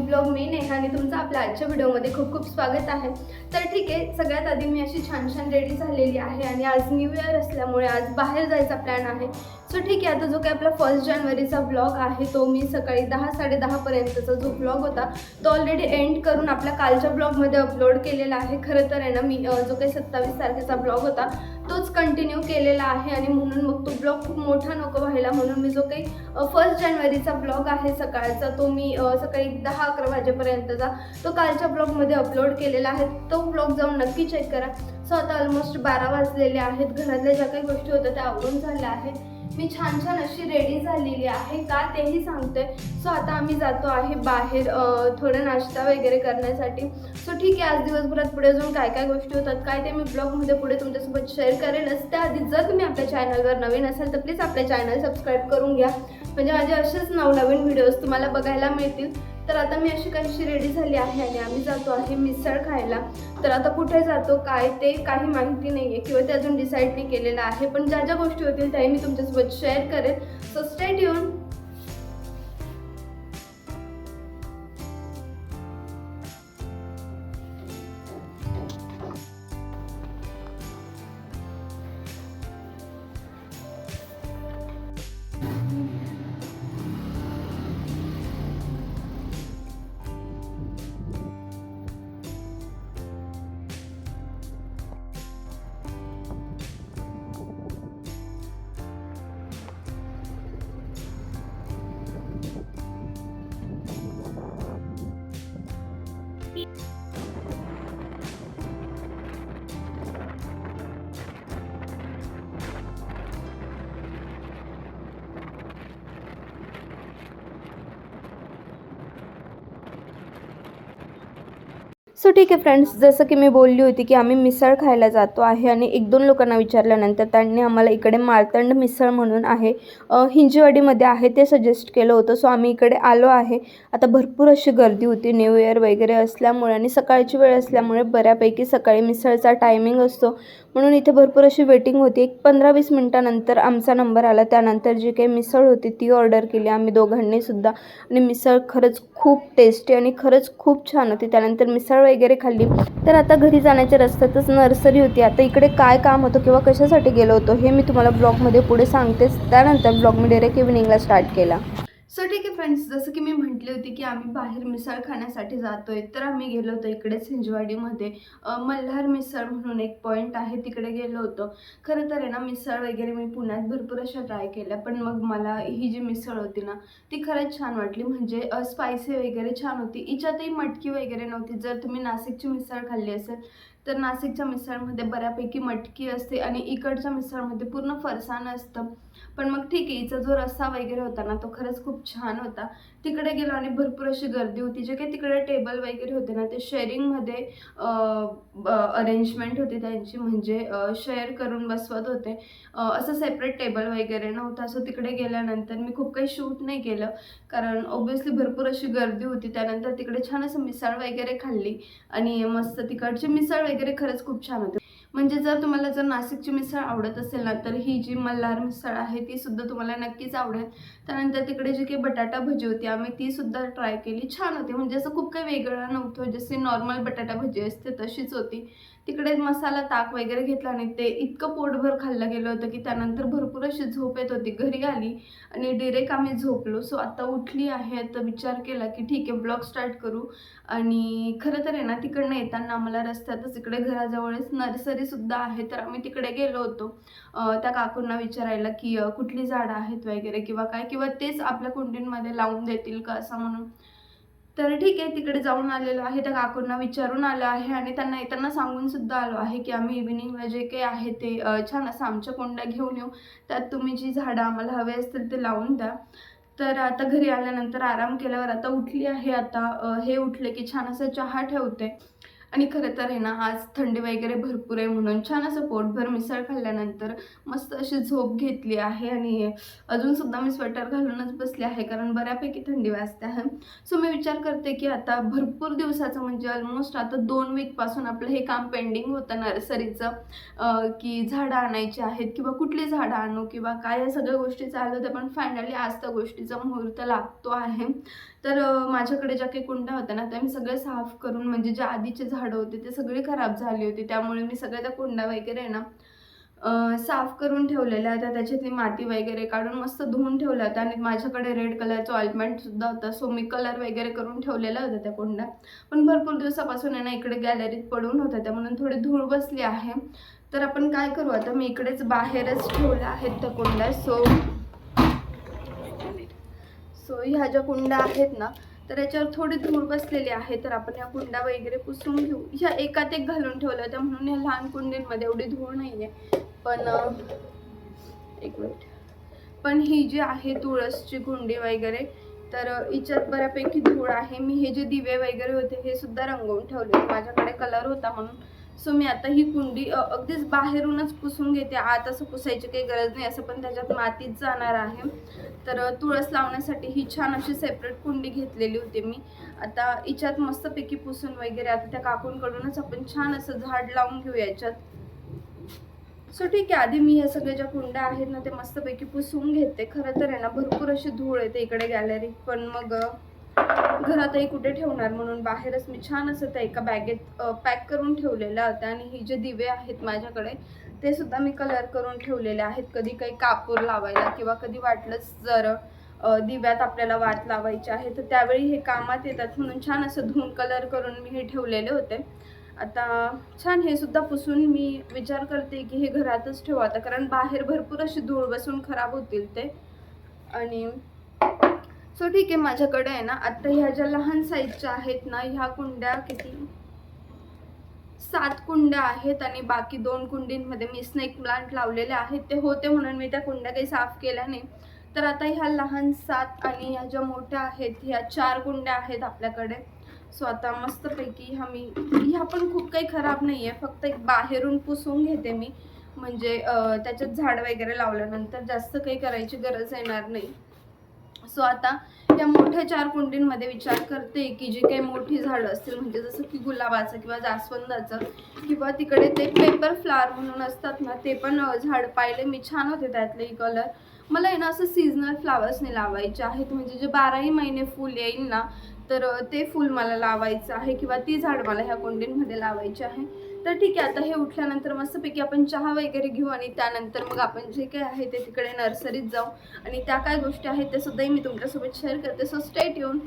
Blog मी नेहा आणि तुमचं आपल्या आजच्या व्हिडिओमध्ये खूप खूप स्वागत आहे। तर ठीक आहे, सगळ्यात आधी मी अशी छान छान रेडी झालेली आहे आणि आज न्यू इयर असल्यामुळे आज बाहेर जायचा प्लॅन आहे। सो ठीक आहे, आता जो काही आपला 1 जानेवारीचा ब्लॉग आहे तो मी सकाळी 10-10:30 पर्यंतचा जो ब्लॉग होता तो ऑलरेडी एंड करून आपल्या कालच्या ब्लॉगमध्ये अपलोड केलेला आहे। खरं तर आहे ना, मी जो काही 27 तारखेचा ब्लॉग होता तोच कंटिन्यू केलेला आहे आणि म्हणून मग तो ब्लॉग खूप मोठा नको व्हायला म्हणून मी जो काही 1 जानेवारीचा ब्लॉग आहे सकाळचा तो मी सकाळी 10-11 वाजेपर्यंतचा तो कालच्या ब्लॉगमध्ये अपलोड केलेला आहे। तो ब्लॉग जाऊन नक्की चेक करा। सो आता ऑलमोस्ट 12 वाजलेले आहेत। घरातल्या ज्या काही गोष्टी होत्या त्या आवरून झाल्या आहेत। मी छान छान अशी रेडी झालेली आहे का तेही सांगते। सो आता आम्ही जातो आहे बाहेर थोडं नाश्ता वगैरे करण्यासाठी। सो ठीक आहे, आज दिवसभरात पुढे जाऊन काय काय गोष्टी होतात काय ते मी ब्लॉगमध्ये पुढे तुमच्यासोबत शेअर करेनच। त्याआधी जर तुम्ही आपल्या चॅनलवर नवीन असाल तर प्लीज आपल्या चॅनल सबस्क्राईब करून घ्या, म्हणजे माझे असेच नवनवीन व्हिडिओज तुम्हाला बघायला मिळतील। तर आता मी अशी काहीशी रेडी झाली आहे आणि आम्ही जातो आहे मिसळ खायला। तर आता कुठे जातो काय ते काही माहिती नाही आहे किंवा ते अजून डिसाईड नाही केलेलं आहे, पण ज्या ज्या गोष्टी होतील त्याही मी तुमच्यासोबत शेअर करेन। So stay tune. सो ठीक आहे फ्रेंड्स, जसं की मी बोलली होती की आम्ही मिसळ खायला जातो आहे आणि 1-2 लोकांना विचारल्यानंतर त्यांनी आम्हाला इकडे माळतंड मिसळ म्हणून आहे हिंजेवाडीमध्ये आहे ते सजेस्ट केलं होतं। सो आम्ही इकडे आलो आहे। आता भरपूर अशी गर्दी होती न्यू इयर वगैरे असल्यामुळे आणि सकाळची वेळ असल्यामुळे बऱ्यापैकी सकाळी मिसळचा टायमिंग असतो म्हणून इथे भरपूर अशी वेटिंग होती। एक 15-20 मिनटानंतर आमचा नंबर आला। त्यानंतर जी काही मिसळ होती ती ऑर्डर केली आम्ही दोघांनी सुद्धा आणि मिसळ खरंच खूप टेस्टी आणि खरंच खूप छान होती। त्यानंतर मिसळ वगैरे खाल्ली। तर आता घरी जाण्याच्या रस्त्यातच नर्सरी होती। आता इकडे काय काम होतं किंवा कशासाठी गेलो होतो हे मी तुम्हाला ब्लॉगमध्ये पुढे सांगतेच। त्यानंतर ब्लॉग मी डायरेक्ट इव्हिनिंगला स्टार्ट केला। सो ठीक आहे फ्रेंड्स, जसं की मी म्हटली होती की आम्ही बाहेर मिसळ खाण्यासाठी जातोय, तर आम्ही गेलो होतो इकडेच हिंजवाडीमध्ये मल्हार मिसळ म्हणून एक पॉईंट आहे तिकडे गेलो होतो। खरं तर आहे ना, मिसळ वगैरे मी पुण्यात भरपूर अशा ट्राय केल्या, पण मग मला ही जी मिसळ होती ना ती खरंच छान वाटली। म्हणजे स्पायसी वगैरे छान होती, हिच्यातही मटकी वगैरे नव्हती। जर तुम्ही नाशिकची मिसळ खाल्ली असेल तर नाशिकच्या मिसळमध्ये बऱ्यापैकी मटकी असते आणि इकडच्या मिसळमध्ये पूर्ण फरसाण असतं। पण मग ठीक आहे, हिचा जो रस्सा वगैरे होता ना तो खरंच खूप छान होता। तिकडे गेलो आणि भरपूर अशी गर्दी होती। जे काही तिकडे टेबल वगैरे होते ना ते शेअरिंगमध्ये अरेंजमेंट होती त्यांची, म्हणजे शेअर करून बसवत होते। असं सेपरेट टेबल वगैरे नव्हतं। असं तिकडे गेल्यानंतर मी खूप काही शूट नाही केलं कारण ऑब्व्हियसली भरपूर अशी गर्दी होती। त्यानंतर तिकडे छान असं मिसळ वगैरे खाल्ली आणि मस्त तिकडची मिसळ वगैरे खरंच खूप छान होती। म्हणजे जर नाशिकची मिसळ आवडत असेल ना तर ही जी मल्हार मिसळ आहे ती सुद्धा तुम्हाला नक्कीच आवडेल। त्यानंतर तिकडे जी काही बटाटा भजी होती आम्ही ती सुद्धा ट्राय केली, छान होती। म्हणजे असं खूप काही वेगळं नव्हतं, जसे नॉर्मल बटाटा भजी असते तशीच होती। तिकडे मसाला ताक वगैरे घेतला आणि ते इतकं पोटभर खाल्लं गेलं होतं की त्यानंतर भरपूर अशी झोप येत होती। घरी आली आणि डायरेक्ट आम्ही झोपलो। सो आता उठली आहे, तर विचार केला की ठीक आहे ब्लॉग स्टार्ट करू। आणि खरं तर आहे ना, तिकडनं येताना आम्हाला रस्त्यातच इकडे घराजवळच नर्सरी सुद्धा आहे, तर आम्ही तिकडे गेलो होतो त्या काकूंना विचारायला की कुठली झाडं आहेत वगैरे किंवा काय, किंवा तेच आपल्या कुंडींमध्ये लावून देतील का असं म्हणून। तर ठीक आहे, तिकडे जाऊन आलेलो आहे, त्या काकूंना विचारून आलो आहे आणि त्यांना येताना सांगून सुद्धा आलो आहे की आम्ही इव्हिनिंगला जे काही आहे ते छान असं आमच्या कुंड्या घेऊन येऊ, त्यात तुम्ही जी झाडं आम्हाला हवे असतील ते लावून द्या। तर आता घरी आल्यानंतर आराम केल्यावर आता उठली आहे। आता हे उठले की छान असं चहा ठेवते आणि खरं तर आहे ना, आज थंडी वगैरे भरपूर आहे म्हणून छान असं पोटभर मिसळ खाल्ल्यानंतर मस्त अशी झोप घेतली आहे आणि अजूनसुद्धा मी स्वेटर घालूनच बसले आहे कारण बऱ्यापैकी थंडी वाजते आहे. सो मी विचार करते की आता भरपूर दिवसाचं म्हणजे ऑलमोस्ट आता 2 वीकपासून आपलं हे काम पेंडिंग होतं नर्सरीचं, की झाडं आणायची आहेत किंवा कुठली झाडं आणू किंवा काय या सगळ्या गोष्टी चालू होत्या. पण फायनली आज त्या गोष्टीचा मुहूर्त लागतो आहे. तर माझ्याकडे ज्या काही कुंड्या होत्या ना, त्या मी सगळे साफ करून म्हणजे जे आधीचे झाडं होते ते सगळे खराब झाली होती. त्यामुळे मी सगळ्या त्या कुंड्या वगैरे आहे ना साफ करून ठेवलेल्या होत्या. त्याच्यातली माती वगैरे काढून मस्त धुवून ठेवल्या होत्या आणि माझ्याकडे रेड कलरचं ऑइंटमेंटसुद्धा होतं. सो मी कलर वगैरे करून ठेवलेल्या होत्या त्या कुंड्या. पण भरपूर दिवसापासून आहे ना इकडे गॅलरीत पडून होत्या त्या म्हणून थोडी धूळ बसली आहे. तर आपण काय करू आता, मी इकडेच बाहेरच ठेवल्या आहेत त्या कुंड्या. सो ह्या ज्या कुंड्या आहेत ना, तर याच्यावर थोडी धूळ बसलेली आहे. तर आपण ह्या कुंड्या वगैरे पुसून घेऊ. ह्या एकात एक घालून ठेवल्या होत्या म्हणून ह्या लहान कुंडींमध्ये एवढी धूळ नाही आहे. पण एक मिनिट, पण ही जी आहे तुळसची कुंडी वगैरे, तर हिच्यात बऱ्यापैकी धूळ आहे. मी हे जे दिवे वगैरे होते हे सुद्धा रंगवून ठेवले. माझ्याकडे कलर होता म्हणून. सो मी आता ही कुंडी अगदीच बाहेरूनच पुसून घेते. आत असं पुसायची काही गरज नाही, असं पण त्याच्यात मातीच जाणार आहे. तर तुळस लावण्यासाठी ही छान अशी सेपरेट कुंडी घेतलेली होती मी. आता हिच्यात मस्तपैकी पुसून वगैरे आता त्या काकूंकडूनच आपण छान असं झाड लावून घेऊ याच्यात. सो ठीक आहे, आधी मी ह्या सगळ्या ज्या कुंड्या आहेत ना ते मस्तपैकी पुसून घेते. खरं तर आहे ना भरपूर अशी धूळ येते इकडे गॅलरीत, पण मग घरातही कुठे ठेवणार म्हणून बाहेरच मी छान असं त्या एका बॅगेत पॅक करून ठेवलेल्या होत्या. आणि ही जे दिवे आहेत माझ्याकडे ते सुद्धा मी कलर करून ठेवलेले आहेत. कधी काही कापूर लावायला किंवा कधी वाटलंच जर दिव्यात आपल्याला वात लावायची आहे तर त्यावेळी हे कामात येतात म्हणून छान असं धुवून कलर करून मी हे ठेवलेले होते. आता छान हे सुद्धा पुसून मी विचार करते की हे घरातच ठेवू आता, कारण बाहेर भरपूर अशी धूळ बसून खराब होतील ते. आणि सो ठीक आहे, माझ्याकडे आहे ना आता ह्या ज्या लहान साईजच्या आहेत ना, ह्या कुंड्या किती 7 कुंड्या आहेत आणि बाकी 2 कुंडींमध्ये मी स्नेक प्लांट लावलेले आहेत. ते होते म्हणून मी त्या कुंड्या काही साफ केल्या नाही. तर आता ह्या लहान 7 आणि ह्या ज्या मोठ्या आहेत ह्या 4 कुंड्या आहेत आपल्याकडे. सो आता मस्तपैकी ह्या पण खूप काही खराब नाही आहे, फक्त एक बाहेरून पुसून घेते मी. म्हणजे त्याच्यात झाड वगैरे लावल्यानंतर जास्त काही करायची गरज येणार नाही. सो आता या मोठ्या 4 कुंडींमध्ये विचार करते की जी काही मोठी झाडं असतील म्हणजे जसं की गुलाबाचं किंवा जास्वंदाचं किंवा तिकडे ते पेपर फ्लावर म्हणून असतात ना, ते पण झाड पाहिले मी, छान होते त्यातलेही कलर. मला आहे ना असं सीझनल फ्लावर्सने लावायचे आहेत, म्हणजे जे 12ही महिने फुल येईल ना तर ते फुल मला लावायचं आहे किंवा ती झाड मला ह्या कुंडींमध्ये लावायची आहे. तर ठीक आहे, आता हे उठल्यानंतर मस्तपैकी आपण चहा वगैरे घेऊ आणि त्यानंतर मग आपण जे काही आहे ते तिकडे नर्सरीत जाऊ आणि त्या काय गोष्टी आहेत ते सुद्धाही मी तुमच्यासोबत शेअर करते. So stay tune.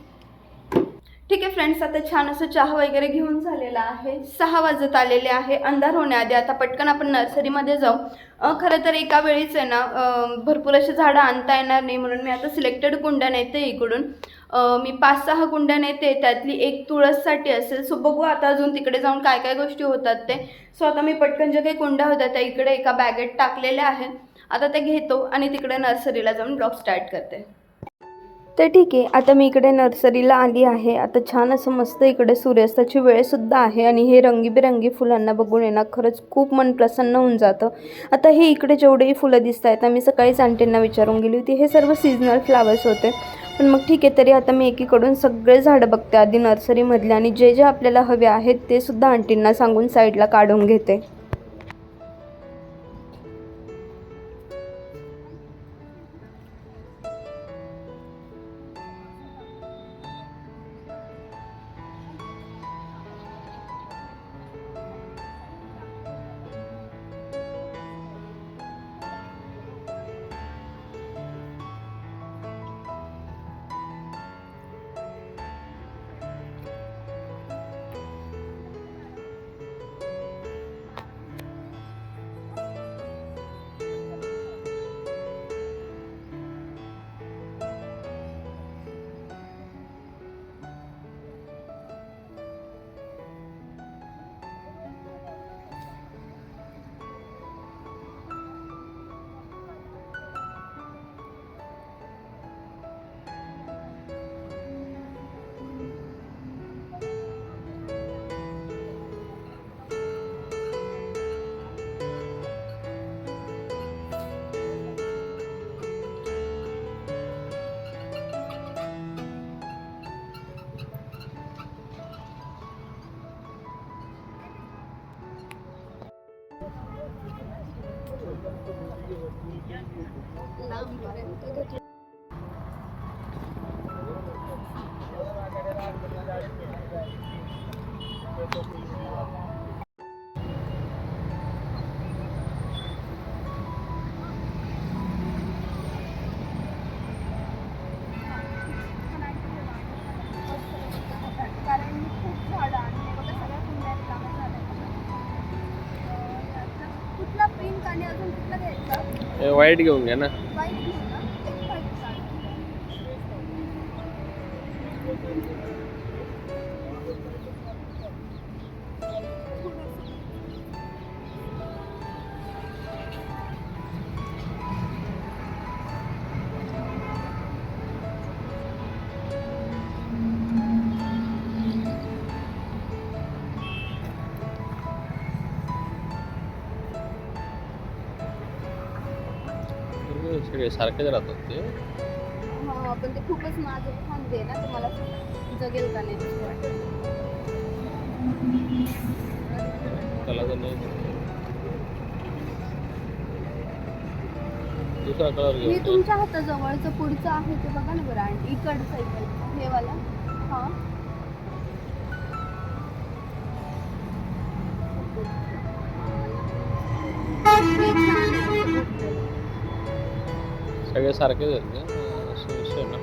ठीक आहे फ्रेंड्स, आता छान असं चहा वगैरे घेऊन झालेला आहे. 6 वाजत आलेले आहे. अंधार होण्याआधी आता पटकन आपण नर्सरीमध्ये जाऊ. खरं तर एका वेळीच आहे ना भरपूर अशी झाडं आणता येणार नाही म्हणून मी आता सिलेक्टेड कुंड्या नेते इकडून. मी 5-6 कुंड्या नेते, त्यातली एक तुळससाठी असेल. सो बघू आता अजून तिकडे जाऊन काय काय गोष्टी होतात ते. सो आता मी पटकन ज्या काही कुंड्या होत्या त्या इकडे एका बॅगेत टाकलेल्या आहेत. आता ते घेतो आणि तिकडे नर्सरीला जाऊन ब्लॉग स्टार्ट करते. तर ठीक आहे, आता मी इकडे नर्सरीला आली आहे. आता छान असं मस्त इकडे सूर्यास्ताची वेळसुद्धा आहे आणि हे रंगीबेरंगी फुलांना बघून आहे ना खरंच खूप मन प्रसन्न होऊन जातं. आता हे इकडे जेवढेही फुलं दिसत आहेत ना, मी सकाळीच आंटींना विचारून गेली होती, हे सर्व सीझनल फ्लावर्स होते. पण मग ठीक आहे, तरी आता मी एकीकडून सगळे झाडं बघते आधी नर्सरीमधले आणि जे जे आपल्याला हवे आहेत ते सुद्धा आंटींना सांगून साईडला काढून घेते. व्हाईट घेऊन घ्या ना. सगळे सारखेच राहतात ते. हा, पण ते खूपच नाजूक फांदी आहे ना, तुम्हाला जगेल का नाही त्याला तर नाही. दुसरा कलर हे घेऊन तुमच्या हाताजवळचं पुढचं आहे ते बघा ना बरं, आणि इकडचं हे वाला. हा, सगळे सारखेच आहेत का? असं विषय ना.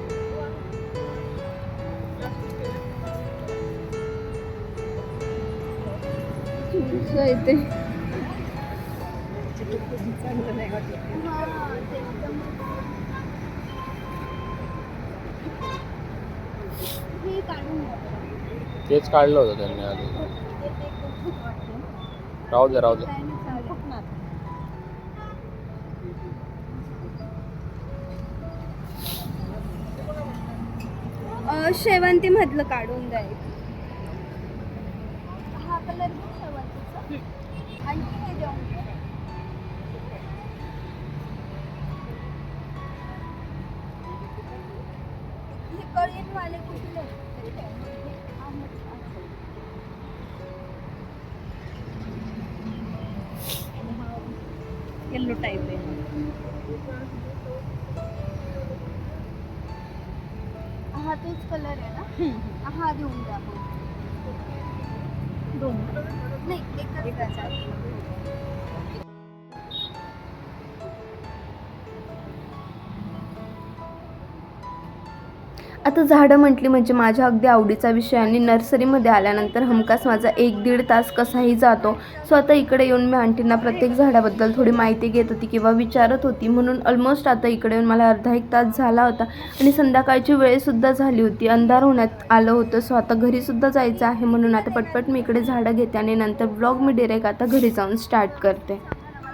येते. तेच काढलं होतं त्यांनी आधी. राहू दे राहू दे. शेवंती मधलं काढून द्या. हा कलर शेवंतीचा आणि हे देऊन द्या. हे कळीवाले कुठले येल्लो टाइप आहे. हा तोच कलर आहे ना. हा देऊन द्या. दोन नाही, एकच. आता झाडं म्हटली म्हणजे माझ्या अगदी आवडीचा विषय, आणि नर्सरीमध्ये आल्यानंतर हमखास माझा 1-1.5 तास कसाही जातो. सो आता इकडे येऊन मी आंटींना प्रत्येक झाडाबद्दल थोडी माहिती घेत होती किंवा विचारत होती, म्हणून ऑलमोस्ट आता इकडे येऊन मला अर्धा 1 तास झाला होता. आणि संध्याकाळची वेळसुद्धा झाली होती, अंधार होण्यात आलं होतं. सो आता घरीसुद्धा जायचं आहे, म्हणून आता पटपट मी इकडे झाडं घेते आणि नंतर ब्लॉग मी डायरेक्ट आता घरी जाऊन स्टार्ट करते.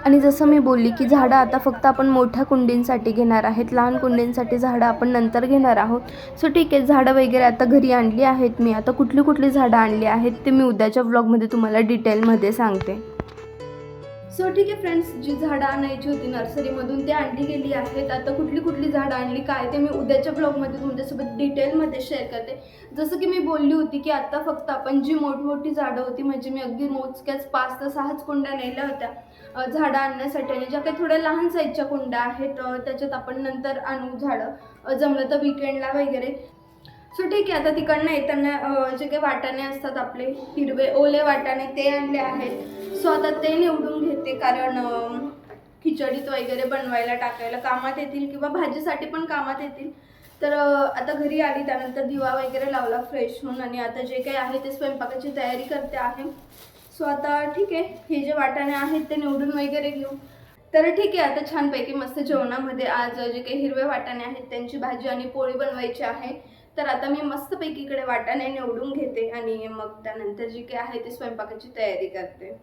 आणि जसं मी बोलली की झाडं आता फक्त आपण मोठ्या कुंडींसाठी घेणार आहेत, लहान कुंडींसाठी झाडं आपण नंतर घेणार आहोत. सो ठीक आहे, झाडं वगैरे आता घरी आणली आहेत मी. आता कुठली कुठली झाडं आणली आहेत ते मी उद्याच्या व्लॉगमध्ये तुम्हाला डिटेलमध्ये सांगते. सो ठीक आहे फ्रेंड्स, जी झाडं आणायची होती नर्सरीमधून ते आणली गेली आहेत. आता कुठली कुठली झाडं आणली काय ते मी उद्याच्या ब्लॉगमध्ये तुमच्यासोबत डिटेलमध्ये शेअर करते. जसं की मी बोलली होती की आता फक्त आपण जी मोठमोठी झाडं होती, म्हणजे मी अगदी मोजक्याच 5 ते 6 कुंड्या नेल्या होत्या झाडं आणण्यासाठी, आणि ज्या काही थोड्या लहान साईजच्या कुंड्या आहेत त्याच्यात आपण नंतर आणू झाडं, जमलं तर विकेंडला वगैरे. सो ठीक आहे, आता तिकडनं येताना जे काही वाटाणे असतात आपले हिरवे ओले वाटाणे ते आणले आहेत. सो आता ते निवडून घेते, कारण खिचडीत वगैरे बनवायला टाकायला कामात येतील किंवा भाजीसाठी पण कामात येतील. तर आता घरी आली त्यानंतर दिवा वगैरे लावला फ्रेश होऊन, आणि आता जे काही आहे ते स्वयंपाकाची तयारी करते आहे. सो आता ठीक आहे, हे जे वाटाणे आहेत ते निवडून वगैरे घेऊ. तर ठीक आहे, आता छानपैकी मस्त जेवणामध्ये आज जे काही हिरवे वाटाणे आहेत त्यांची भाजी आणि पोळी बनवायची आहे. तर आता मी मस्तपैकी इकडे वाटाणे निवडून घेते आणि मग त्यानंतर जी काही आहे ती स्वयंपाकाची तयारी करते.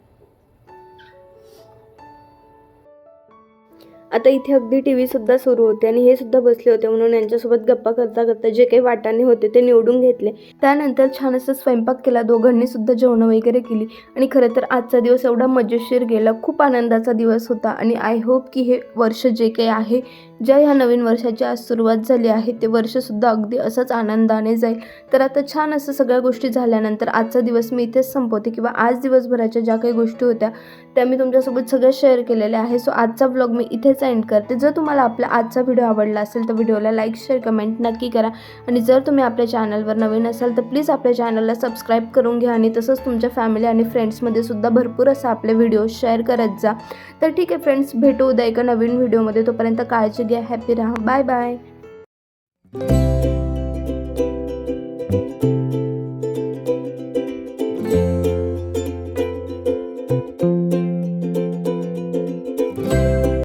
आता इथे अगदी टी व्हीसुद्धा सुरू होते आणि हे सुद्धा बसले होते, म्हणून यांच्यासोबत गप्पा करता करता जे काही वाटाणे होते ते निवडून घेतले. त्यानंतर छान असं स्वयंपाक केला, दोघांनी सुद्धा जेवणं वगैरे केली. आणि खरं तर आजचा दिवस एवढा मजेशीर गेला, खूप आनंदाचा दिवस होता. आणि आय होप की हे वर्ष जे काही आहे, ज्या ह्या नवीन वर्षाची आज सुरुवात झाली आहे, ते वर्षसुद्धा अगदी असंच आनंदाने जाईल. तर आता छान असं सगळ्या गोष्टी झाल्यानंतर आजचा दिवस मी इथेच संपवते, किंवा आज दिवसभराच्या ज्या काही गोष्टी होत्या त्या मी तुमच्यासोबत सगळ्या शेअर केलेल्या आहे. सो आजचा ब्लॉग मी इथेच इथेच एंड करते. जर तुम्हाला आपला आजचा व्हिडिओ आवडला असेल तर व्हिडिओला लाईक शेअर कमेंट नक्की करा आणि जर तुम्ही आपल्या चॅनलवर नवीन असाल तर प्लीज आपल्या चॅनलला सबस्क्राईब करून घ्या आणि तसंच तुमच्या फॅमिली आणि फ्रेंड्समध्ये सुद्धा भरपूर असं आपले व्हिडिओ शेअर करत जा. तर ठीक आहे फ्रेंड्स, भेटू उद्या एका नवीन व्हिडिओमध्ये. तोपर्यंत काळजी घ्या, हॅपी राहा, बाय बाय.